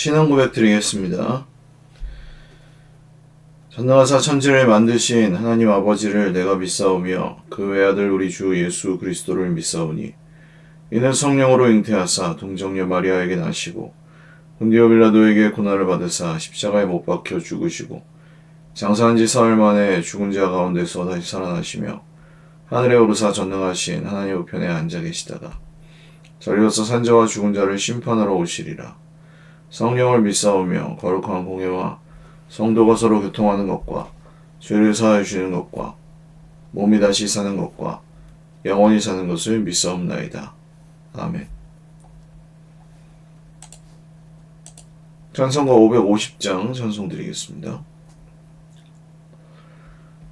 신앙 고백 드리겠습니다. 전능하사 천지를 만드신 하나님 아버지를 내가 믿사오며 그 외아들 우리 주 예수 그리스도를 믿사오니 이는 성령으로 잉태하사 동정녀 마리아에게 나시고 본디오 빌라도에게 고난을 받으사 십자가에 못 박혀 죽으시고 장사한 지 사흘 만에 죽은 자 가운데서 다시 살아나시며 하늘에 오르사 전능하신 하나님 우편에 앉아 계시다가 저리로서 산자와 죽은 자를 심판하러 오시리라. 성령을 믿사오며 거룩한 공예와 성도가 서로 교통하는 것과 죄를 사하여 주시는 것과 몸이 다시 사는 것과 영원히 사는 것을 믿사옵나이다. 아멘. 찬송가 550장 찬송드리겠습니다.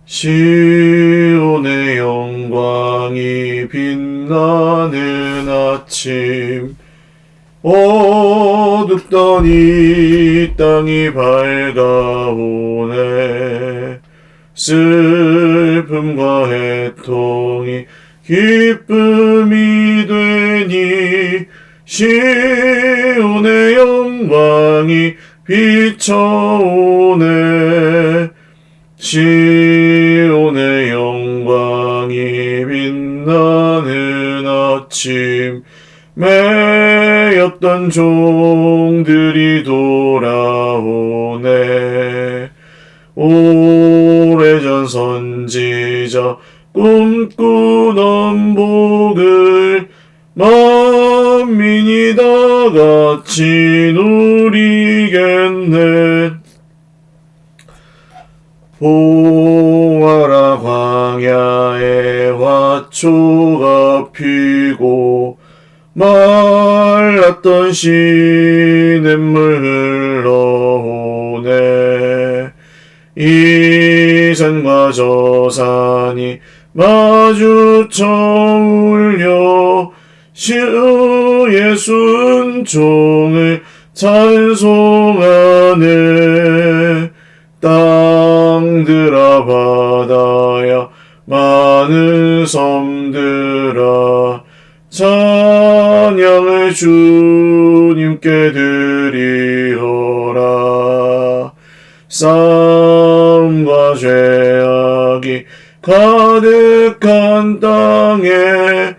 시온의 영광이 빛나는 아침 어둡던 이 땅이 밝아오네. 슬픔과 애통이 기쁨이 되니 시온의 영광이 비춰오네. 시온의 영광이 빛나는 아침 매였던 종들이 돌아오네. 오래전 선지자 꿈꾸던 복을 만민이 다 같이 누리겠네. 보아라 광야에 화초가 피고 말랐던 시냇물 흘러오네. 이 산과 저 산이 마주쳐 울려 주 예수 은총을 찬송하네. 땅들아 바다야 많은 섬들아 찬양을 주님께 드리어라. 싸움과 죄악이 가득한 땅에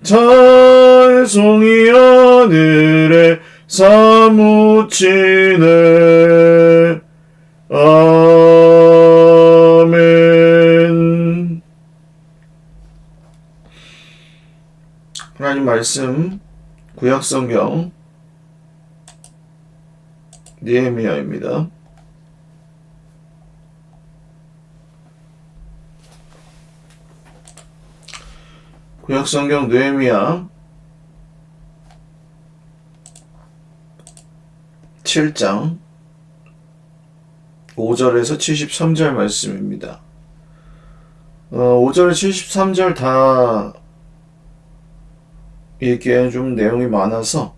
찬송이 하늘에 사무치네. 아멘. 하나님 말씀 구약성경 느헤미야입니다. 구약성경 느헤미야 7장 5절에서 73절 말씀입니다. 5절 73절 다 읽기에는 좀 내용이 많아서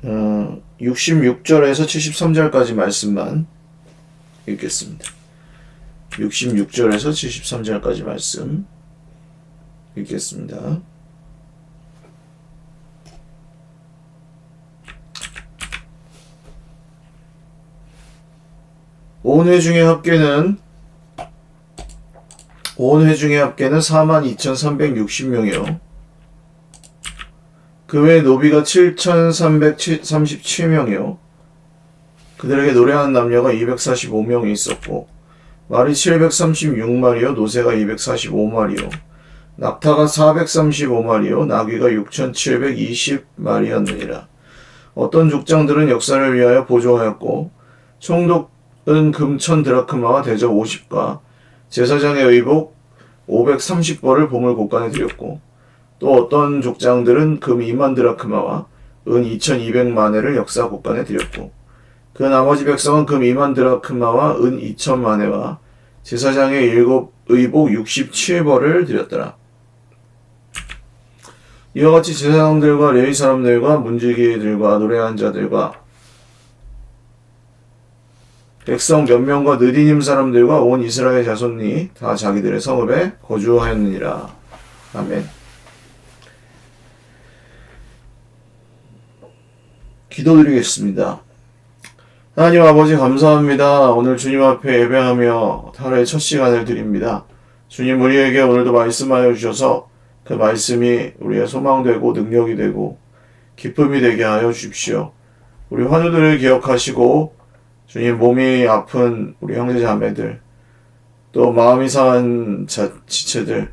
66절에서 73절까지 말씀만 읽겠습니다. 66절에서 73절까지 말씀 읽겠습니다. 온 회중의 합계는 42,360명이요. 그 외에 노비가 7,337명이요. 그들에게 노래하는 남녀가 245명이 있었고 말이 736마리요. 노새가 245마리요. 낙타가 435마리요. 나귀가 6,720마리였느니라. 어떤 족장들은 역사를 위하여 보조하였고 총독은 금 1,000드라크마와 대접 50과 제사장의 의복 530벌을 보물 곳간에 드렸고 또 어떤 족장들은 금 2만 드라크마와 은 2,200만회를 역사 곳간에 드렸고 그 나머지 백성은 금 2만 드라크마와 은 2,000만회와 제사장의 의복 67벌을 드렸더라. 이와 같이 제사장들과 레위 사람들과 문지기들과 노래하는 자들과 백성 몇 명과 느디님 사람들과 온 이스라엘 자손이 다 자기들의 성읍에 거주하였느니라. 아멘. 기도드리겠습니다. 하나님 아버지 감사합니다. 오늘 주님 앞에 예배하며 하루의 첫 시간을 드립니다. 주님 우리에게 오늘도 말씀하여 주셔서 그 말씀이 우리의 소망되고 능력이 되고 기쁨이 되게 하여 주십시오. 우리 환우들을 기억하시고 주님 몸이 아픈 우리 형제 자매들 또 마음이 상한 지체들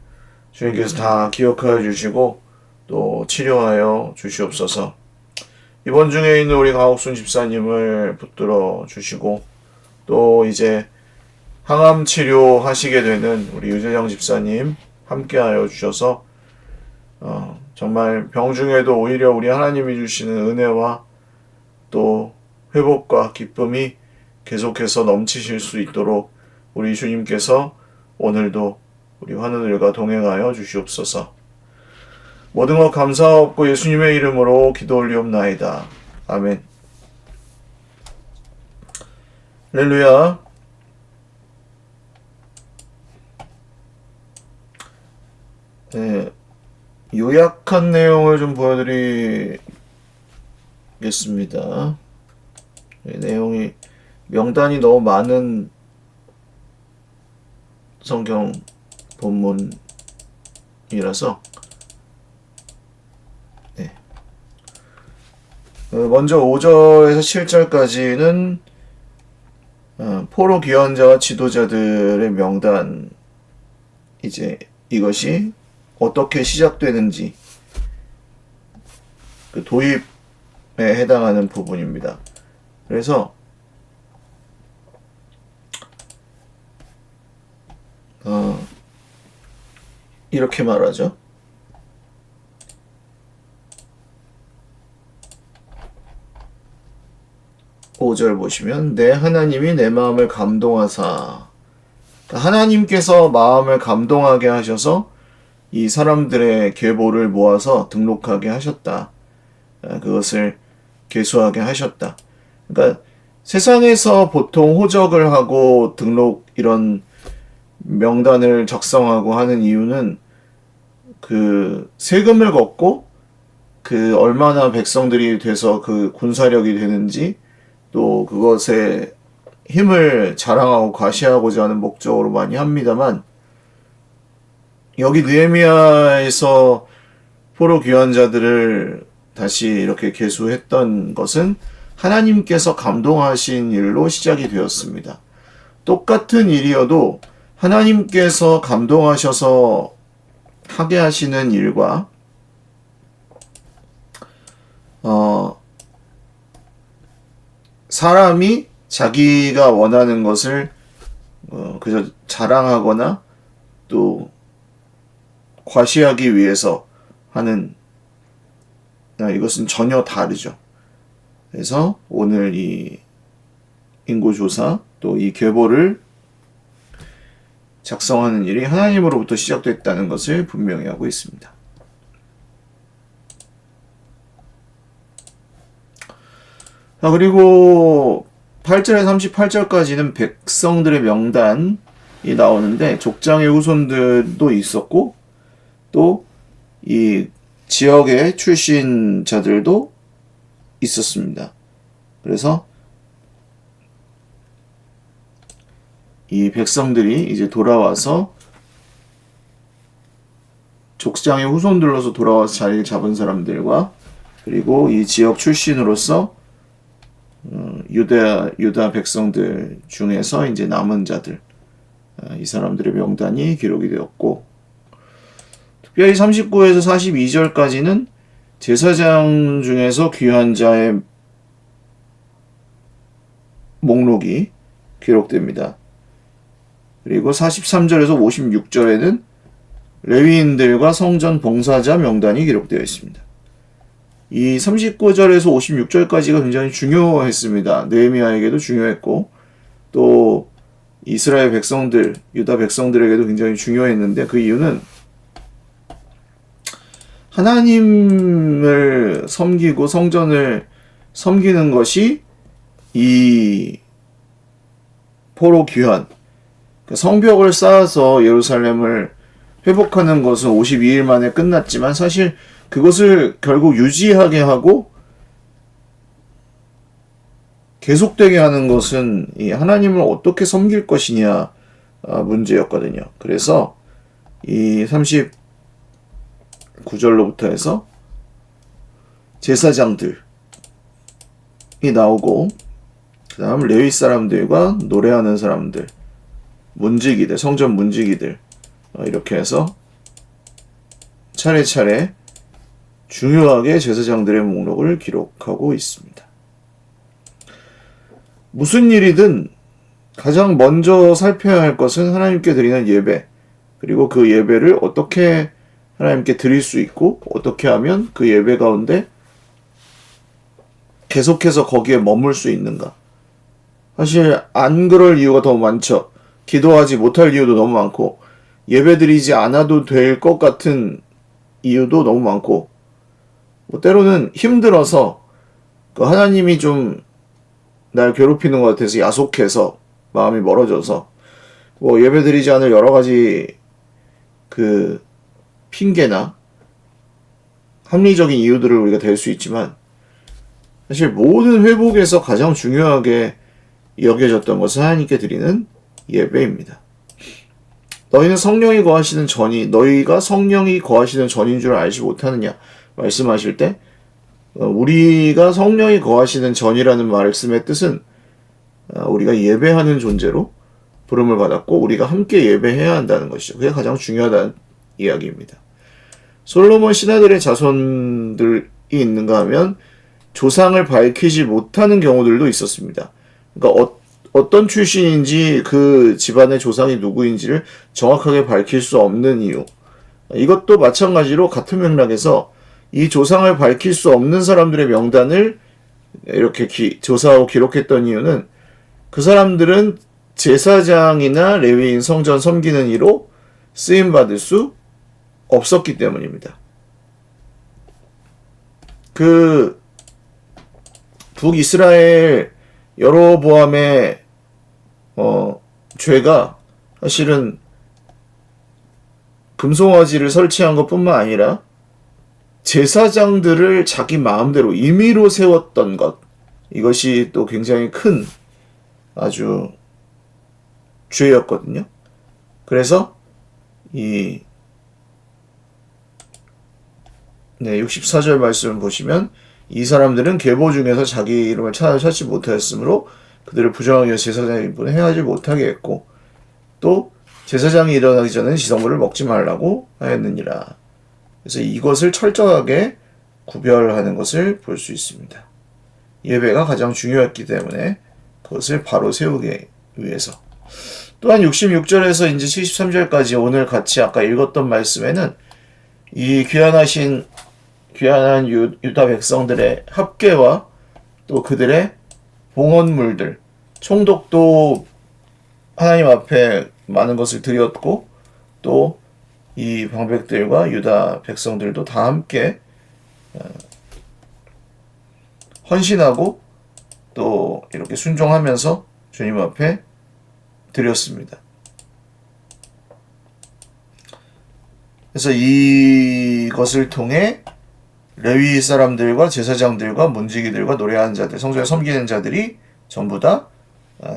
주님께서 다 기억하여 주시고 또 치료하여 주시옵소서. 이번 중에 있는 우리 강옥순 집사님을 붙들어 주시고 또 이제 항암 치료 하시게 되는 우리 유재정 집사님 함께하여 주셔서 정말 병 중에도 오히려 우리 하나님이 주시는 은혜와 또 회복과 기쁨이 계속해서 넘치실 수 있도록 우리 주님께서 오늘도 우리 환우들과 동행하여 주시옵소서. 모든 것 감사하옵고 예수님의 이름으로 기도 올리옵나이다. 아멘. 할렐루야. 네, 요약한 내용을 좀 보여드리겠습니다. 네, 내용이 명단이 너무 많은 성경 본문이라서 네. 먼저 5절에서 7절까지는 포로 귀환자와 지도자들의 명단 이제 이것이 어떻게 시작되는지 그 도입에 해당하는 부분입니다. 그래서 이렇게 말하죠. 5절 보시면 내 하나님이 내 마음을 감동하사 하나님께서 마음을 감동하게 하셔서 이 사람들의 계보를 모아서 등록하게 하셨다. 그것을 계수하게 하셨다. 그러니까 세상에서 보통 호적을 하고 등록 이런 명단을 작성하고 하는 이유는 그 세금을 걷고 그 얼마나 백성들이 돼서 그 군사력이 되는지 또 그것에 힘을 자랑하고 과시하고자 하는 목적으로 많이 합니다만 여기 느헤미야에서 포로 귀환자들을 다시 이렇게 계수했던 것은 하나님께서 감동하신 일로 시작이 되었습니다. 똑같은 일이어도 하나님께서 감동하셔서 하게 하시는 일과 사람이 자기가 원하는 것을 그저 자랑하거나 또 과시하기 위해서 하는 이것은 전혀 다르죠. 그래서 오늘 이 인구조사 또 이 계보를 작성하는 일이 하나님으로부터 시작됐다는 것을 분명히 하고 있습니다. 그리고 8절에서 38절까지는 백성들의 명단이 나오는데 족장의 후손들도 있었고 또 이 지역의 출신자들도 있었습니다. 그래서 이 백성들이 이제 돌아와서 족장의 후손들로서 돌아와서 자리를 잡은 사람들과 그리고 이 지역 출신으로서 유다 백성들 중에서 이제 남은 자들 이 사람들의 명단이 기록이 되었고 특별히 39에서 42절까지는 제사장 중에서 귀한 자의 목록이 기록됩니다. 그리고 43절에서 56절에는 레위인들과 성전 봉사자 명단이 기록되어 있습니다. 이 39절에서 56절까지가 굉장히 중요했습니다. 느헤미야에게도 중요했고 또 이스라엘 백성들, 유다 백성들에게도 굉장히 중요했는데 그 이유는 하나님을 섬기고 성전을 섬기는 것이 이 포로 귀환, 성벽을 쌓아서 예루살렘을 회복하는 것은 52일 만에 끝났지만 사실 그것을 결국 유지하게 하고 계속되게 하는 것은 이 하나님을 어떻게 섬길 것이냐 문제였거든요. 그래서 이 39절로부터 해서 제사장들이 나오고 그 다음 레위 사람들과 노래하는 사람들, 문지기들, 성전 문지기들 이렇게 해서 차례차례 중요하게 제사장들의 목록을 기록하고 있습니다. 무슨 일이든 가장 먼저 살펴야 할 것은 하나님께 드리는 예배, 그리고 그 예배를 어떻게 하나님께 드릴 수 있고 어떻게 하면 그 예배 가운데 계속해서 거기에 머물 수 있는가. 사실 안 그럴 이유가 더 많죠. 기도하지 못할 이유도 너무 많고 예배드리지 않아도 될 것 같은 이유도 너무 많고 뭐 때로는 힘들어서 그 하나님이 좀 날 괴롭히는 것 같아서 야속해서 마음이 멀어져서 뭐 예배드리지 않을 여러 가지 그 핑계나 합리적인 이유들을 우리가 댈 수 있지만 사실 모든 회복에서 가장 중요하게 여겨졌던 것은 하나님께 드리는 예배입니다. 너희가 성령이 거하시는 전인 줄 알지 못하느냐 말씀하실 때 우리가 성령이 거하시는 전이라는 말씀의 뜻은 우리가 예배하는 존재로 부름을 받았고 우리가 함께 예배해야 한다는 것이죠. 그게 가장 중요하다는 이야기입니다. 솔로몬 신하들의 자손들이 있는가 하면 조상을 밝히지 못하는 경우들도 있었습니다. 그러니까 어떤 출신인지 그 집안의 조상이 누구인지를 정확하게 밝힐 수 없는 이유. 이것도 마찬가지로 같은 맥락에서 이 조상을 밝힐 수 없는 사람들의 명단을 이렇게 조사하고 기록했던 이유는 그 사람들은 제사장이나 레위인 성전 섬기는 이로 쓰임받을 수 없었기 때문입니다. 그 북이스라엘 여로보암의 죄가 사실은 금송아지를 설치한 것뿐만 아니라 제사장들을 자기 마음대로 임의로 세웠던 것, 이것이 또 굉장히 큰 아주 죄였거든요. 그래서 64절 말씀을 보시면 이 사람들은 계보 중에서 자기 이름을 찾지 못하였으므로 그들을 부정하기 위해 제사장의 분을 행하지 못하게 했고 또 제사장이 일어나기 전에 지성물을 먹지 말라고 하였느니라. 그래서 이것을 철저하게 구별하는 것을 볼 수 있습니다. 예배가 가장 중요했기 때문에 그것을 바로 세우기 위해서. 또한 66절에서 이제 73절까지 오늘 같이 아까 읽었던 말씀에는 이 귀한한 유다 백성들의 합궤와 또 그들의 봉헌물들, 총독도 하나님 앞에 많은 것을 드렸고 또 이 방백들과 유다 백성들도 다 함께 헌신하고 또 이렇게 순종하면서 주님 앞에 드렸습니다. 그래서 이것을 통해 레위 사람들과 제사장들과 문지기들과 노래하는 자들, 성전에 섬기는 자들이 전부 다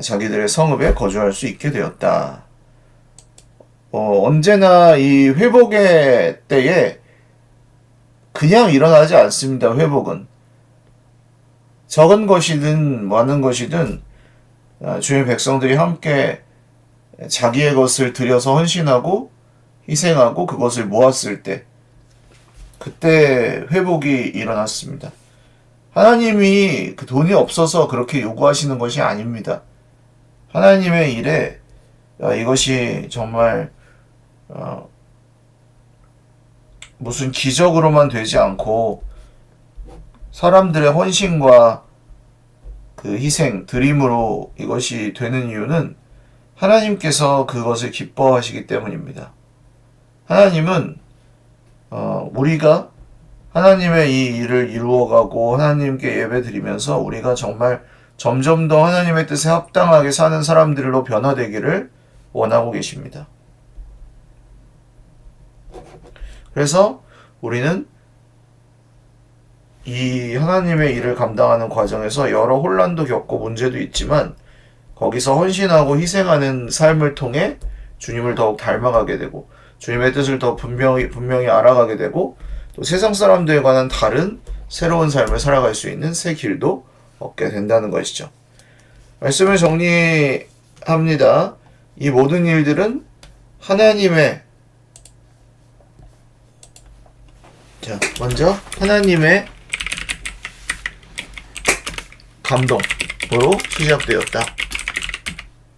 자기들의 성읍에 거주할 수 있게 되었다. 언제나 이 회복의 때에 그냥 일어나지 않습니다. 회복은. 적은 것이든 많은 것이든 주의 백성들이 함께 자기의 것을 들여서 헌신하고 희생하고 그것을 모았을 때 그때 회복이 일어났습니다. 하나님이 그 돈이 없어서 그렇게 요구하시는 것이 아닙니다. 하나님의 일에 이것이 정말 무슨 기적으로만 되지 않고 사람들의 헌신과 그 희생, 드림으로 이것이 되는 이유는 하나님께서 그것을 기뻐하시기 때문입니다. 하나님은 우리가 하나님의 이 일을 이루어가고 하나님께 예배드리면서 우리가 정말 점점 더 하나님의 뜻에 합당하게 사는 사람들로 변화되기를 원하고 계십니다. 그래서 우리는 이 하나님의 일을 감당하는 과정에서 여러 혼란도 겪고 문제도 있지만 거기서 헌신하고 희생하는 삶을 통해 주님을 더욱 닮아가게 되고 주님의 뜻을 더 분명히 알아가게 되고 또 세상 사람들에 관한 다른 새로운 삶을 살아갈 수 있는 새 길도 얻게 된다는 것이죠. 말씀을 정리합니다. 이 모든 일들은 하나님의 먼저 하나님의 감동으로 시작되었다.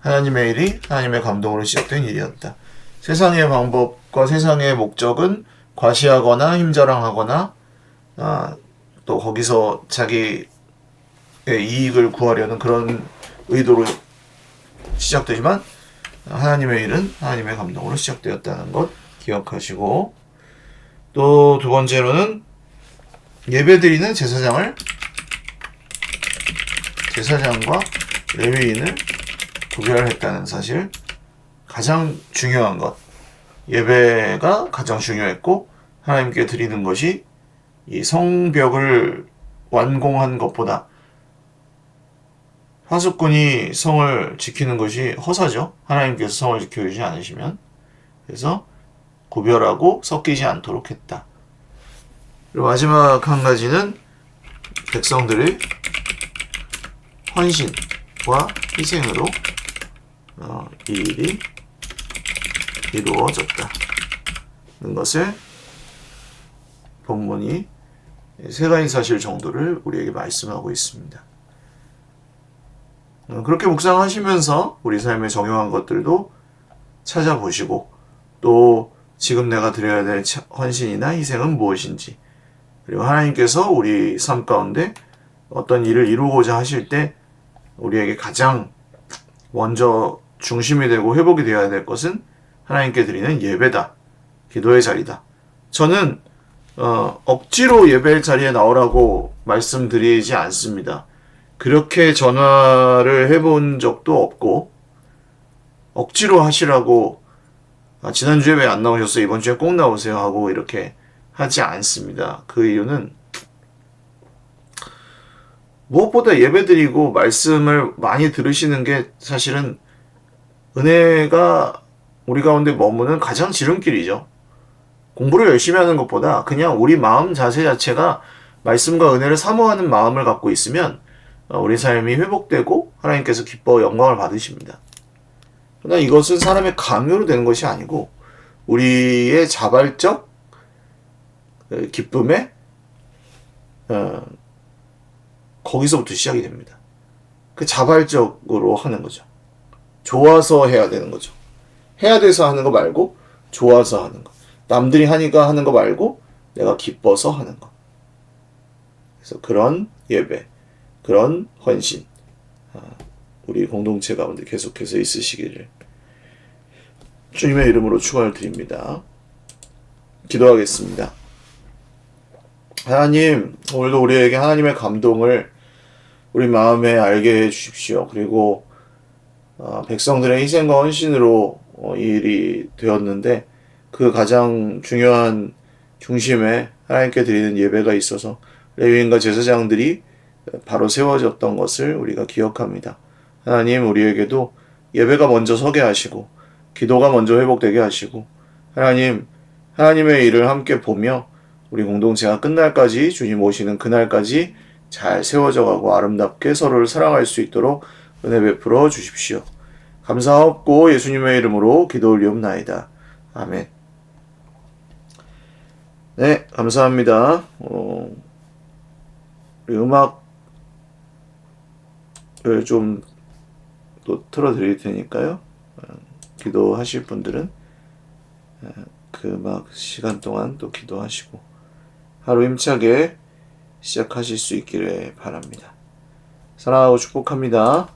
하나님의 일이 하나님의 감동으로 시작된 일이었다. 세상의 방법과 세상의 목적은 과시하거나 힘자랑하거나 또 거기서 자기의 이익을 구하려는 그런 의도로 시작되지만 하나님의 일은 하나님의 감동으로 시작되었다는 것 기억하시고 또 두 번째로는 예배드리는 제사장과 레위인을 구별했다는 사실 가장 중요한 것 예배가 가장 중요했고 하나님께 드리는 것이 이 성벽을 완공한 것보다 파수꾼이 성을 지키는 것이 허사죠. 하나님께서 성을 지켜주지 않으시면. 그래서 구별하고 섞이지 않도록 했다. 그리고 마지막 한 가지는 백성들의 헌신과 희생으로 이 일이 이루어졌다는 것을 본문이 세 가지 사실 정도를 우리에게 말씀하고 있습니다. 그렇게 묵상하시면서 우리 삶에 적용한 것들도 찾아보시고 또 지금 내가 드려야 될 헌신이나 희생은 무엇인지 그리고 하나님께서 우리 삶 가운데 어떤 일을 이루고자 하실 때 우리에게 가장 먼저 중심이 되고 회복이 되어야 될 것은 하나님께 드리는 예배다. 기도의 자리다. 저는 억지로 예배 자리에 나오라고 말씀드리지 않습니다. 그렇게 전화를 해본 적도 없고 억지로 하시라고 지난주에 왜 안 나오셨어요? 이번 주에 꼭 나오세요 하고 이렇게 하지 않습니다. 그 이유는 무엇보다 예배드리고 말씀을 많이 들으시는 게 사실은 은혜가 우리 가운데 머무는 가장 지름길이죠. 공부를 열심히 하는 것보다 그냥 우리 마음 자세 자체가 말씀과 은혜를 사모하는 마음을 갖고 있으면 우리 삶이 회복되고 하나님께서 기뻐 영광을 받으십니다. 그러나 이것은 사람의 강요로 되는 것이 아니고 우리의 자발적 기쁨에 거기서부터 시작이 됩니다. 그 자발적으로 하는 거죠. 좋아서 해야 되는 거죠. 해야 돼서 하는 거 말고 좋아서 하는 거. 남들이 하니까 하는 거 말고 내가 기뻐서 하는 거. 그래서 그런 예배, 그런 헌신 우리 공동체 가운데 계속해서 있으시기를 주님의 이름으로 축원을 드립니다. 기도하겠습니다. 하나님, 오늘도 우리에게 하나님의 감동을 우리 마음에 알게 해 주십시오. 그리고 백성들의 희생과 헌신으로 이 일이 되었는데 그 가장 중요한 중심에 하나님께 드리는 예배가 있어서 레위인과 제사장들이 바로 세워졌던 것을 우리가 기억합니다. 하나님, 우리에게도 예배가 먼저 서게 하시고 기도가 먼저 회복되게 하시고 하나님, 하나님의 일을 함께 보며 우리 공동체가 끝날까지 주님 오시는 그날까지 잘 세워져 가고 아름답게 서로를 사랑할 수 있도록 은혜 베풀어 주십시오. 감사하옵고 예수님의 이름으로 기도 올리옵나이다. 아멘. 네, 감사합니다. 음악을 좀 또 틀어드릴 테니까요. 기도하실 분들은 그 음악 시간 동안 또 기도하시고 하루 힘차게 시작하실 수 있기를 바랍니다. 사랑하고 축복합니다.